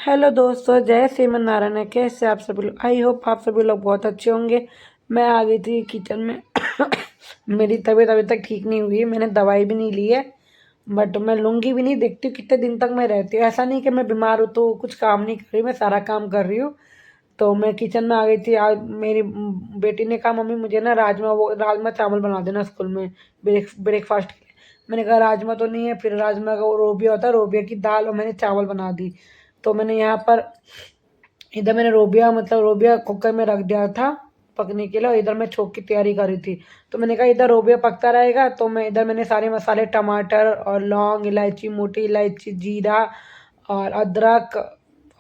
Hello दोस्तों, जय श्रीमन नारायण है। कैसे आप सभी लोग? आई होप आप सभी लोग बहुत अच्छे होंगे। मैं आ गई थी किचन में। मेरी तबीयत अभी तक ठीक नहीं हुई है, मैंने दवाई भी नहीं ली है। बट मैं लूँगी भी नहीं, देखती हूँ कितने दिन तक मैं रहती हूँ। ऐसा नहीं कि मैं बीमार हूँ तो कुछ काम नहीं कर रही, मैं सारा काम कर रही हूँ। तो मैं किचन में आ गई थी। आज मेरी बेटी ने कहा मम्मी मुझे ना राजमा चावल बना देना स्कूल में ब्रेकफास्ट के लिए। मैंने कहा राजमा तो नहीं है, फिर राजमा का वो रोबिया होता है, रोबिया की दाल, और मैंने चावल बना दी। तो मैंने यहाँ पर इधर मैंने रोबिया कुकर में रख दिया था पकने के लिए, और इधर मैं छोंक की तैयारी कर रही थी। तो मैंने कहा इधर रोबिया पकता रहेगा, तो मैंने सारे मसाले टमाटर और लौंग इलायची, मोटी इलायची, जीरा और अदरक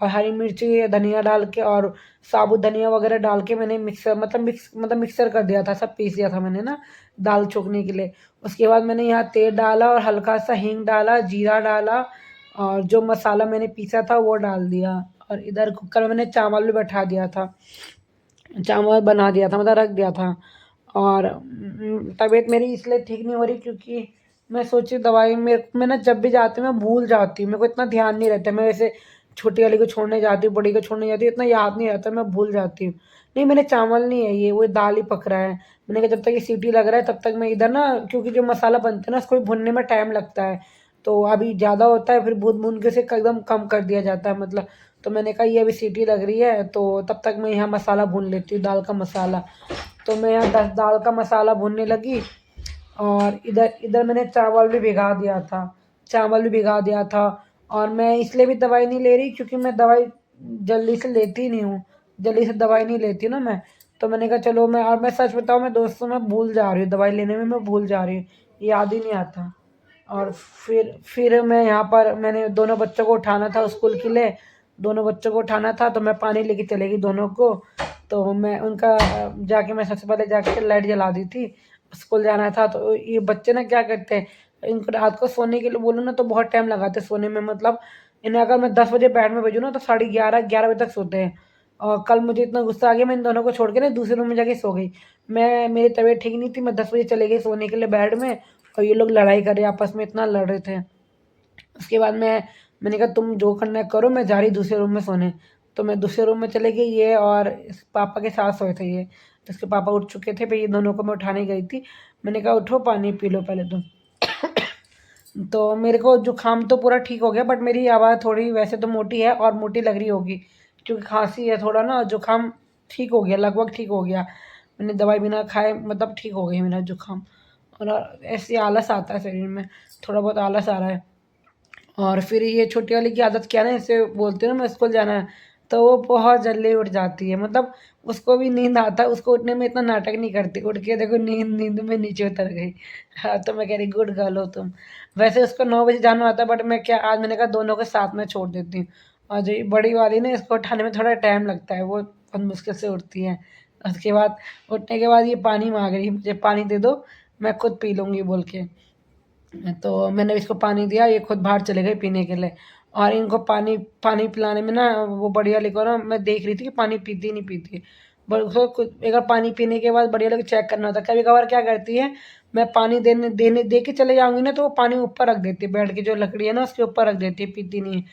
और हरी मिर्ची, धनिया डाल के और साबुत धनिया वगैरह डाल के मैंने मिक्सर कर दिया था, सब पीस दिया था मैंने ना दाल छोंकने के लिए। उसके बाद मैंने यहाँ तेल डाला और हल्का सा हींग डाला, जीरा डाला, और जो मसाला मैंने पीसा था वो डाल दिया। और इधर कुकर में मैंने चावल भी बैठा दिया था, चावल बना दिया था, मतलब रख दिया था। और तबीयत मेरी इसलिए ठीक नहीं हो रही क्योंकि मैं सोची दवाई मैं ना जब भी जाती हूँ मैं भूल जाती हूँ, मेरे को इतना ध्यान नहीं रहता। मैं वैसे छोटी वाली को छोड़ने जाती हूँ, बड़ी को छोड़ने जाती हूँ, इतना याद नहीं रहता, मैं भूल जाती हूँ। नहीं, मैंने चावल नहीं है, ये वो दाल ही पक रहा है। मैंने कहा जब तक ये सीटी लग रहा है तब तक मैं इधर ना, क्योंकि जो मसाला बनता है ना उसको भी भुनने में टाइम लगता है। तो अभी ज़्यादा होता है, फिर भून भून के उसे एकदम कम कर दिया जाता है, मतलब। तो मैंने कहा ये अभी सीटी लग रही है तो तब तक मैं यहाँ मसाला भून लेती हूँ, दाल का मसाला। तो मैं यहाँ दाल का मसाला भूनने लगी। और इधर इधर मैंने चावल भी भिगा दिया था। और मैं इसलिए भी दवाई नहीं ले रही क्योंकि मैं दवाई जल्दी से लेती नहीं हूँ, जल्दी से दवाई नहीं लेती ना मैं। तो मैंने कहा चलो मैं सच बताऊँ, मैं दोस्तों में भूल जा रही हूँ, दवाई लेने में मैं भूल जा रही हूँ, याद ही नहीं आता। और फिर मैं यहाँ पर मैंने दोनों बच्चों को उठाना था स्कूल के लिए, दोनों बच्चों को उठाना था, तो मैं पानी लेके चली गई दोनों को। तो मैं उनका जाके मैं सबसे पहले जाके लाइट जला दी थी। स्कूल जाना था तो ये बच्चे ना क्या करते हैं, इनको रात को सोने के लिए बोलो ना तो बहुत टाइम लगाते हैं सोने में, मतलब इन्हें अगर मैं 10 बजे बेड में भेजूँ ना तो 11:30 बजे तक सोते हैं। और कल मुझे इतना गुस्सा आ गया, मैं इन दोनों को छोड़ के ना दूसरे रूम में जाके सो गई। मेरी तबीयत ठीक नहीं थी, मैं 10 बजे चले गई सोने के लिए बेड में, और ये लोग लड़ाई कर रहे आपस में, इतना लड़ रहे थे। उसके बाद मैंने कहा तुम जो करना है करो, मैं जा रही दूसरे रूम में सोने। तो मैं दूसरे रूम में चले गई, ये और पापा के साथ सोए थे ये। तो इसके पापा उठ चुके थे, फिर ये दोनों को मैं उठाने गई थी। मैंने कहा उठो पानी पी लो पहले तुम। तो मेरे को जुकाम तो पूरा ठीक हो गया, बट मेरी आवाज़ थोड़ी वैसे तो मोटी है और मोटी लग रही होगी क्योंकि खांसी है थोड़ा ना, जुकाम ठीक हो गया, लगभग ठीक हो गया। मैंने दवाई बिना खाए मतलब ठीक हो गई मेरा जुकाम। और ऐसे आलस आता है शरीर में, थोड़ा बहुत आलस आ रहा है। और फिर ये छोटी वाली की आदत क्या है ना, इसे बोलती हूँ ना मैं स्कूल जाना है, तो वो बहुत जल्दी उठ जाती है, मतलब उसको भी नींद आता है, उसको उठने में इतना नाटक नहीं करती, उठ के देखो नींद नींद में नीचे उतर गई। हाँ, तो मैं कह रही गुड गर्ल हो तुम। वैसे उसको 9 बजे जाना होता है, बट मैं क्या आज मैंने कहा दोनों के साथ में छोड़ देती हूँ। और जो ये बड़ी वाली ना, इसको उठाने में थोड़ा टाइम लगता है, वो बहुत मुश्किल से उठती है। उसके बाद उठने के बाद ये पानी मांग रही है, मुझे पानी दे दो, मैं खुद पी लूँगी बोल के। तो मैंने इसको पानी दिया, ये खुद बाहर चले गए पीने के लिए। और इनको पानी पानी पिलाने में ना, वो बड़ी वाली को ना मैं देख रही थी कि पानी पीती नहीं पीती। बट उसको खुद एक बार पानी पीने के बाद बड़ी वाली को चेक करना होता है। कभी कभार क्या करती है, मैं पानी देने देने दे के चले जाऊंगी ना तो वो पानी ऊपर रख देती है, बेड की जो लकड़ी है ना उसके ऊपर रख देती है, पीती नहीं है।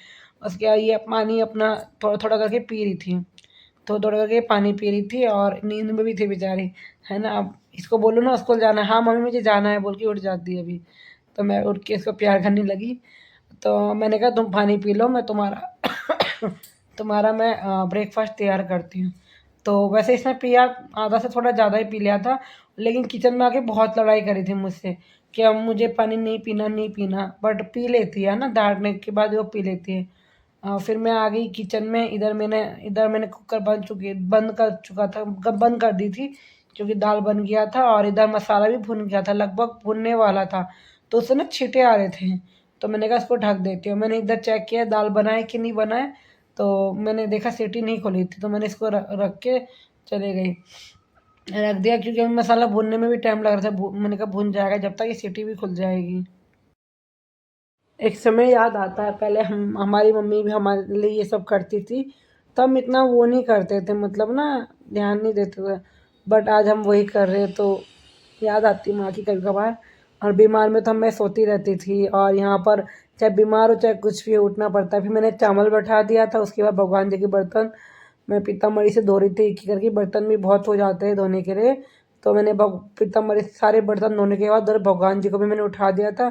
उसके बाद ये पानी अपना थोड़ा थोड़ा करके पी रही थी, थोड़ा थोड़ा करके पानी पी रही थी, और नींद में भी थी बेचारी, है ना। अब इसको बोलो ना स्कूल जाना है, हाँ मम्मी मुझे जाना है बोल के उठ जाती है अभी। तो मैं उठ के इसको प्यार करने लगी। तो मैंने कहा तुम पानी पी लो, मैं तुम्हारा तुम्हारा मैं ब्रेकफास्ट तैयार करती हूँ। तो वैसे इसने पिया, आधा से थोड़ा ज़्यादा ही पी लिया था, लेकिन किचन में आके बहुत लड़ाई करी थी मुझसे कि अब मुझे पानी नहीं पीना नहीं पीना, बट पी लेती है ना, डांटने के बाद वो पी लेती है। फिर मैं आ गई किचन में, इधर मैंने कुकर बंद कर चुका था, बंद कर दी थी क्योंकि दाल बन गया था, और इधर मसाला भी भुन गया था, लगभग भुनने वाला था। तो उससे ना छींटे आ रहे थे, तो मैंने कहा इसको ढक देती हूँ। मैंने इधर चेक किया दाल बनाए कि नहीं बनाए, तो मैंने देखा सीटी नहीं खुली थी, तो मैंने इसको रख के चले गई, रख दिया क्योंकि अभी मसाला भूनने में भी टाइम लग रहा था। मैंने कहा भून जाएगा जब तक ये सीटी भी खुल जाएगी। एक समय याद आता है, पहले हमारी मम्मी भी हमारे लिए ये सब करती थी, तो हम इतना वो नहीं करते थे, मतलब ना ध्यान नहीं देते थे। बट आज हम वही कर रहे हैं तो याद आती है माँ की कभी कभार। और बीमार में तो मैं सोती रहती थी, और यहाँ पर चाहे बीमार हो चाहे कुछ भी हो, उठना पड़ता है। फिर मैंने चावल बैठा दिया था, उसके बाद भगवान जी के बर्तन मैं पीताम्बरी से धो रही थी, एक एक करके। बर्तन भी बहुत हो जाते हैं धोने के लिए, तो मैंने पीताम्बरी से सारे बर्तन धोने के बाद उधर भगवान जी को भी मैंने उठा दिया था,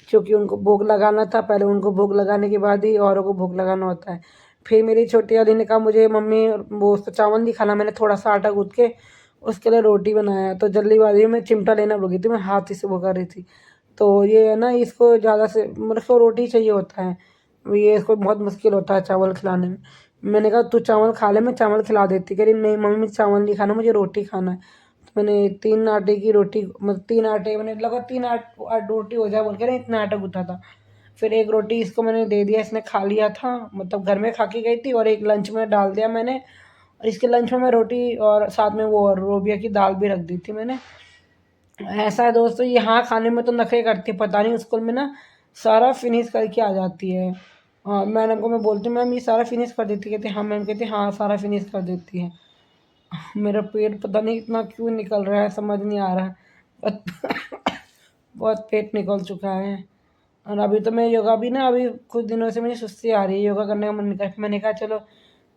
क्योंकि उनको भोग लगाना था। पहले उनको भोग लगाने के बाद ही औरों को भोग लगाना होता है। फिर मेरी छोटी वाली ने कहा मुझे मम्मी वो उसको चावल नहीं खाना, मैंने थोड़ा सा आटा गूँथ के उसके लिए रोटी बनाया, तो जल्दीबाजी में चिमटा लेना भूल गई थी, मैं हाथ ही से वो कर रही थी। तो ये है ना, इसको ज़्यादा से मतलब इसको रोटी चाहिए होता है, ये इसको बहुत मुश्किल होता है चावल खिलाने में। मैंने कहा तू चावल खा ले, मैं चावल खिला देती। कह रही नहीं मम्मी मुझे चावल नहीं खाना, मुझे रोटी खाना है। तो मैंने 3 आटे की रोटी, मतलब 3 आटे, मैंने लगा 3 रोटी हो जाए बोल के ना इतना आटा गूँथा था। फिर एक रोटी इसको मैंने दे दिया, इसने खा लिया था, मतलब घर में खा के गई थी, और एक लंच में डाल दिया मैंने। और इसके लंच में मैं रोटी और साथ में वो लोबिया की दाल भी रख दी थी मैंने। ऐसा है दोस्तों, यहाँ खाने में तो नखरे करती है, पता नहीं स्कूल में ना सारा फिनिश करके आ जाती है। और मैडम को मैं बोलती हूँ मैम ये सारा फिनिश कर देती, कहती हाँ मैम, कहती हाँ सारा फिनिश कर देती है। मेरा पेट पता नहीं इतना क्यों निकल रहा है, समझ नहीं आ रहा है। बहुत पेट निकल चुका है। और अभी तो मैं योगा भी ना, अभी कुछ दिनों से मुझे सुस्ती आ रही है, योगा करने का मन नहीं कर। मैंने कहा चलो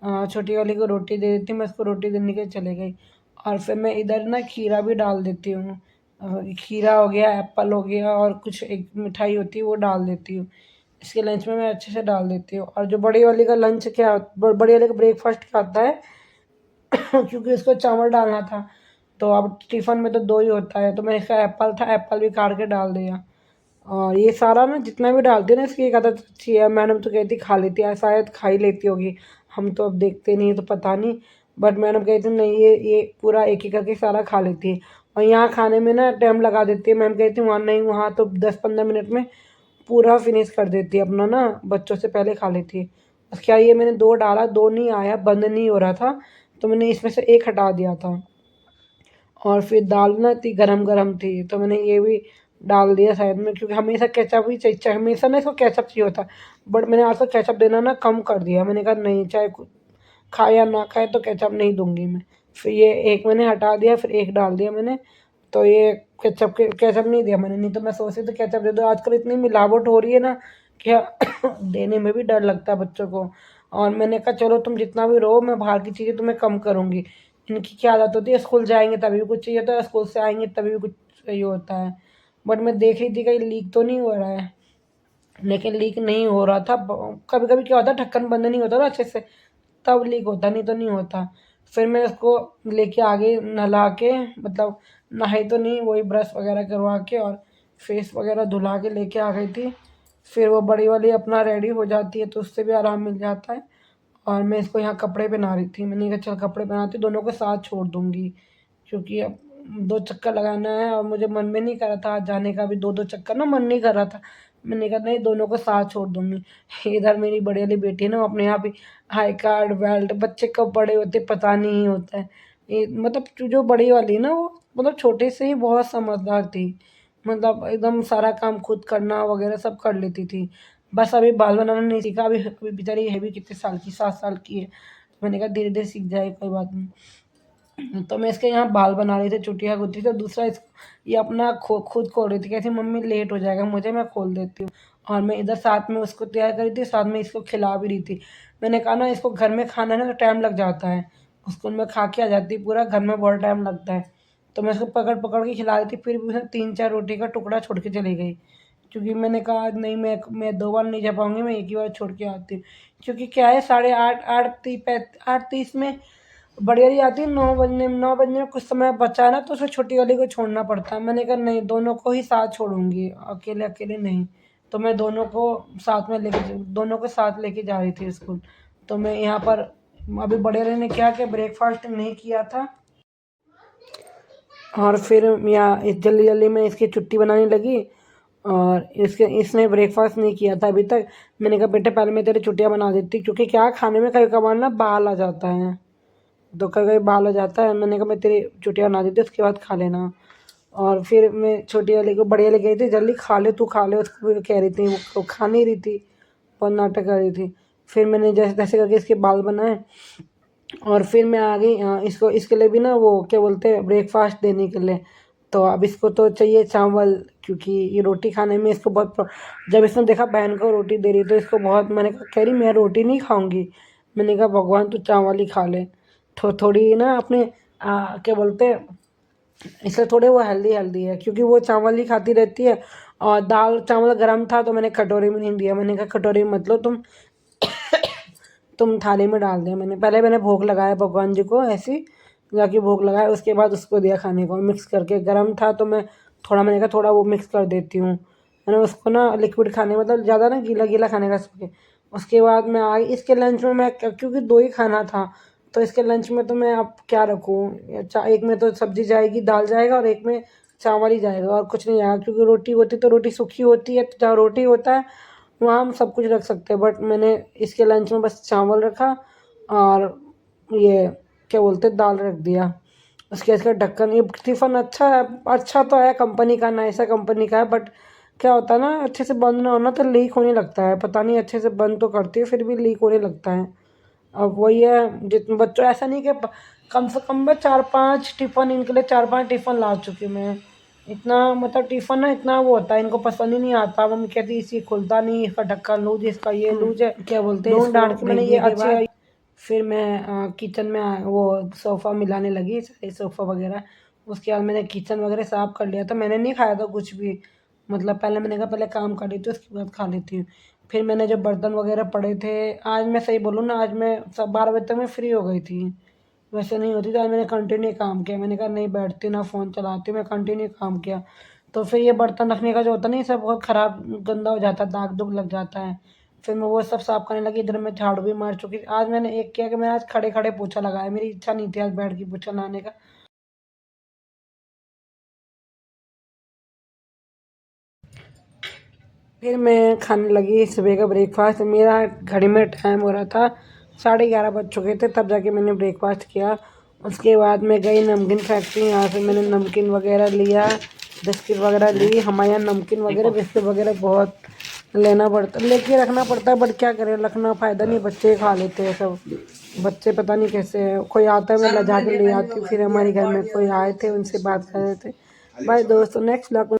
छोटी वाली को रोटी दे देती हूँ, मैं उसको रोटी देने के लिए चले गई। और फिर मैं इधर ना खीरा भी डाल देती हूँ, खीरा हो गया, एप्पल हो गया, और कुछ एक मिठाई होती है वो डाल देती हूँ। इसके लंच में मैं अच्छे से डाल देती हूँ। और जो बड़ी वाली का लंच क्या, बड़ी वाली का ब्रेकफास्ट क्या आता है, क्योंकि उसको चावल डालना था, तो अब टिफ़िन में तो 2 ही होता है, तो मैं इसका एप्पल था, एप्पल भी काट के डाल दिया। और ये सारा ना जितना भी डालती है ना, इसकी एक आदत अच्छी है। मैडम तो कहती खा लेती है, शायद खा ही लेती होगी, हम तो अब देखते नहीं तो पता नहीं। बट मैडम कहती नहीं, ये पूरा एक एक करके सारा खा लेती है। और यहाँ खाने में ना टाइम लगा देती है, मैम कहती वहाँ नहीं, वहाँ तो 10-15 मिनट में पूरा फिनिश कर देती है अपना ना, बच्चों से पहले खा लेती है। बस क्या ये मैंने 2 डाला, 2 नहीं आया, बंद नहीं हो रहा था, तो मैंने इसमें से 1 हटा दिया था। और फिर दाल ना इतनी गरम-गरम थी, तो मैंने ये भी डाल दिया साइड में, क्योंकि हमेशा केचप ही चाहिए, हमेशा ना इसको केचप चाहिए होता है। बट मैंने आज तक केचप देना ना कम कर दिया, मैंने कहा नहीं, चाहे खाए या ना खाए तो केचप नहीं दूँगी मैं। फिर ये एक मैंने हटा दिया, फिर एक डाल दिया मैंने, तो ये केचप नहीं दिया मैंने, नहीं तो मैं सोच रही थी केचप दे दो। आजकल इतनी मिलावट हो रही है ना, क्या देने में भी डर लगता है बच्चों को। और मैंने कहा चलो तुम जितना भी रहो, मैं बाहर की चीज़ें तुम्हें कम करूँगी। इनकी क्या आदत होती है, स्कूल जाएँगे तभी भी कुछ चाहिए होता है, स्कूल से आएँगे तभी भी कुछ चाहिए होता है। बट मैं देख रही थी कहीं लीक तो नहीं हो रहा है, लेकिन लीक नहीं हो रहा था। कभी-कभी क्या होता है, ढक्कन बंद नहीं होता ना अच्छे से, तब लीक होता, नहीं तो नहीं होता। फिर मैं उसको लेके आ गई नहला के, मतलब नहाई तो नहीं, वही ब्रश वगैरह करवा के और फेस वगैरह धुला के लेके आ गई थी। फिर वो बड़ी वाली अपना रेडी हो जाती है, तो उससे भी आराम मिल जाता है। और मैं इसको यहाँ कपड़े पहना रही थी, मैंने कहा चल कपड़े पहनाती हूँ, दोनों को साथ छोड़ दूँगी, क्योंकि अब 2 चक्कर लगाना है, और मुझे मन में नहीं कर रहा था आज जाने का भी, 2-2 चक्कर ना मन नहीं कर रहा था। मैंने कहा नहीं, दोनों को साथ छोड़ दूँगी। इधर मेरी बड़ी वाली बेटी है ना, वो अपने यहाँ पे आई कार्ड, बेल्ट, बच्चे कब बड़े होते पता नहीं होता है। ये मतलब जो बड़ी वाली है ना, वो मतलब छोटे से ही बहुत समझदार थी। मतलब एकदम सारा काम खुद करना वगैरह सब कर लेती थी। बस अभी बाल बनाना नहीं सीखा, अभी अभी बेचारी है भी कितने साल की, 7 साल की है। मैंने कहा धीरे-धीरे सीख जाएगी, कोई बात नहीं। तो मैं इसके यहाँ बाल बना रही थी, चुटिया गुथी, तो दूसरा ये अपना खुद खोल रही थी, कहती मम्मी लेट हो जाएगा मुझे, मैं खोल देती हूँ। और मैं इधर साथ में उसको तैयार कर रही थी, साथ में इसको खिला भी रही थी। मैंने कहा ना इसको घर में खाना है ना तो टाइम लग जाता है, स्कूल में खा के आ जाती है पूरा, घर में बहुत टाइम लगता है। तो मैं उसको पकड़-पकड़ के खिला रही थी, फिर भी उसने 3-4 रोटी का टुकड़ा छोड़ के चली गई। क्योंकि मैंने कहा आज नहीं, मैं 2 बार नहीं जा पाऊँगी, मैं एक ही बार छोड़ के आती हूँ। क्योंकि क्या है, साढ़े 8, 8:30 में बड़ी वाली आती है, 9 बजने में कुछ समय बचा है ना, तो उसमें छोटी वाली को छोड़ना पड़ता है। मैंने कहा नहीं, दोनों को ही साथ छोड़ूँगी, अकेले-अकेले नहीं। तो मैं दोनों को साथ लेके जा रही थी स्कूल। तो मैं यहाँ पर अभी बड़े वाले ने क्या किया, ब्रेकफ़ास्ट नहीं किया था, और फिर यहाँ इस जल्दी-जल्दी में इसकी छुट्टी बनाने लगी, और इसने ब्रेकफ़ास्ट नहीं किया था अभी तक। मैंने कहा बेटा पहले मैं तेरी छुट्टियाँ बना देती, क्योंकि क्या खाने में कभी-कभार ना बाल आ जाता है, तो कभी-कभी बाल आ जाता है। मैंने कहा मैं तेरी छुट्टियाँ बना देती हूँ, उसके बाद खा लेना। और फिर मैं छोटी वाली को, बड़ी वाली कह रही थी जल्दी खा ले, तू खा ले, उसको भी कह रही थी, वो खा नहीं रही थी, बहुत नाटक कर रही थी। फिर मैंने जैसे-तैसे करके इसके बाल बनाए, और फिर मैं आ गई इसको इसके लिए भी ना वो क्या बोलते हैं ब्रेकफ़ास्ट देने के लिए। तो अब इसको तो चाहिए चावल, क्योंकि ये रोटी खाने में इसको बहुत जब इसने देखा बहन को रोटी दे रही तो इसको बहुत, मैंने कहा कह रही मैं रोटी नहीं खाऊंगी। मैंने कहा भगवान तू चावल ही खा ले। थोड़ी ना अपने क्या बोलते हैं, इसलिए थोड़े वो हेल्दी हेल्दी है, क्योंकि वो चावल ही खाती रहती है। और दाल चावल गर्म था तो मैंने कटोरी में नहीं दिया, मैंने कहा कटोरी में मत लो तुम थाली में डाल दिया। मैंने भोग लगाया भगवान जी को, ऐसी जाके भोग लगाया, उसके बाद उसको दिया खाने को मिक्स करके। गर्म था तो मैंने कहा थोड़ा वो मिक्स कर देती हूँ। मैंने उसको ना लिक्विड खाने, मतलब ज़्यादा ना गीला गीला खाने का सके। उसके बाद मैं आई इसके लंच में, मैं क्योंकि 2 ही खाना था तो इसके लंच में तो मैं अब क्या रखूँ, एक में तो सब्जी जाएगी, दाल जाएगा, और एक में चावल ही जाएगा और कुछ नहीं जाएगा, क्योंकि रोटी होती तो रोटी सूखी होती है, तो जहाँ रोटी होता है वहाँ हम सब कुछ रख सकते हैं। बट मैंने इसके लंच में बस चावल रखा और ये क्या बोलते हैं दाल रख दिया। उसके इसका ढक्कन, ये टिफ़िन अच्छा है, अच्छा तो है, कंपनी का नाइसा कंपनी का है, बट क्या होता है ना अच्छे से बंद ना होना तो लीक होने लगता है। पता नहीं अच्छे से बंद तो करती है फिर भी लीक होने लगता है। अब वही है, जितने बच्चों ऐसा नहीं कि कम से कम मैं 4-5 टिफ़िन इनके लिए 4-5 टिफ़िन ला चुकी मैं। इतना मतलब टिफ़िन ना इतना वो होता है, इनको पसंद ही नहीं आता। मम्मी कहती है इसी खुलता नहीं, इसका ढक्कन लूज, इसका ये लूज है, क्या बोलते हैं, डांट के मैंने ये अच्छे। फिर मैं किचन में वो सोफ़ा मिलाने लगी, सारे सोफ़ा वगैरह। उसके बाद मैंने किचन वगैरह साफ़ कर लिया था, मैंने नहीं खाया था कुछ भी। मतलब पहले मैंने कहा पहले काम कर लेती हूँ उसके बाद खा लेती हूँ। फिर मैंने जब बर्तन वगैरह पड़े थे, आज मैं सही बोलूँ ना, आज मैं सब 12 बजे तक मैं फ्री हो गई थी। वैसे नहीं होती तो आज मैंने कंटिन्यू काम किया। मैंने कहा नहीं बैठती ना फ़ोन चलाती हूँ, मैं कंटिन्यू काम किया। तो फिर ये बर्तन रखने का जो होता है ना, ये सब बहुत ख़राब गंदा हो जाता है, दाग दुग लग जाता है। फिर मैं वो सब साफ़ करने लगी, इधर मैं झाड़ू भी मार चुकी। आज मैंने एक किया कि मैं आज खड़े खड़े पोछा लगाया, मेरी इच्छा नहीं थी आज बैठ के पोछा लगाने का। फिर मैं खाने लगी सुबह का ब्रेकफास्ट। मेरा घड़ी में टाइम हो रहा था 11:30 बज चुके थे, तब जाके मैंने ब्रेकफास्ट किया। उसके बाद मैं गई नमकीन फैक्ट्री, यहाँ से मैंने नमकीन वगैरह लिया, बिस्किट वगैरह ली। हमारे यहाँ नमकीन वगैरह बिस्किट वगैरह बहुत लेना पड़ता, लेके रखना पड़ता है, बट क्या करें, रखना फ़ायदा नहीं, बच्चे खा लेते हैं सब। बच्चे पता नहीं कैसे है, कोई आता है मैं ला जा के ले आती हूँ। फिर हमारे घर में कोई आए थे, उनसे बात कर रहे थे। बाय दोस्तों, नेक्स्ट ब्लॉग में